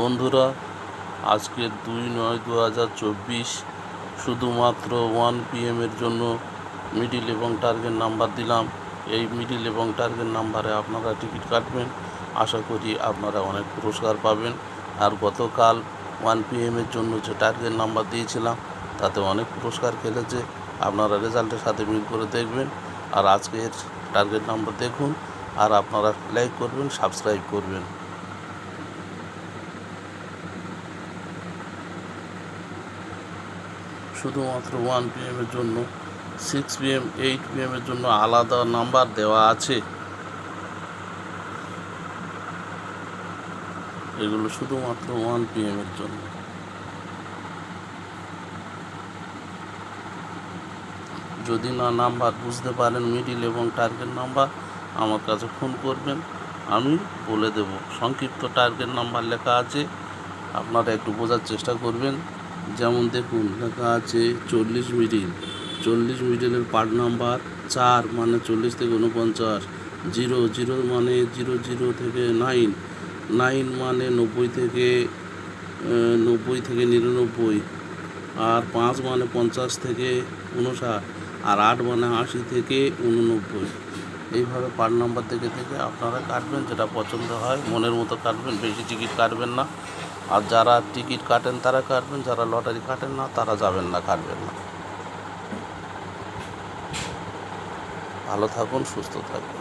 বন্ধুরা, আজকে 2/9/2024 শুধুমাত্র 1 PM এর জন্য মিডিল এবং টার্গেট নাম্বার দিলাম। এই মিডিল এবং টার্গেট নাম্বারে আপনারা টিকিট কাটবেন। আশা করি আপনারা অনেক পুরস্কার পাবেন। আর গতকাল 1 PM এর জন্য যে টার্গেট নাম্বার দিয়েছিলাম তাতে অনেক পুরস্কার খেলেছে। আপনারা রেজাল্টের সাথে মিল করে দেখবেন। আর আজকের টার্গেট নাম্বার দেখুন, আর আপনারা লাইক করবেন, সাবস্ক্রাইব করবেন। শুধুমাত্র 1 PM এর জন্য 6 PM 8 PM এর জন্য আলাদা নাম্বার দেওয়া আছে। এগুলো শুধুমাত্র 1 PM এর জন্য। যদি না নাম্বার বুঝতে পারেন মিডিল এবং টার্গেট নাম্বার, আমার কাছে ফোন করবেন, আমি বলে দেব। সংক্ষিপ্ত টার্গেট নাম্বার লেখা আছে, আপনারা একটু বোঝার চেষ্টা করবেন। যেমন দেখুন, লেখা আছে 40 মিডিল। 40 মিডিলের পার্ট নাম্বার 4 মানে 40 থেকে 49, 0 মানে 00 থেকে 9, 9 মানে 90 থেকে 99, আর 5 মানে 50 থেকে 59, আর 8 মানে 80 থেকে 89। এইভাবে পার্ট নাম্বার থেকে আপনারা কাটবেন, যেটা পছন্দ হয় মনের মতো কাটবেন, বেশি টিকিট কাটবেন না। আর যারা টিকিট কাটেন তারা কাটবেন, যারা লটারি কাটেন না তারা যাবেন না, কাটবেন না। ভালো থাকুন, সুস্থ থাকুন।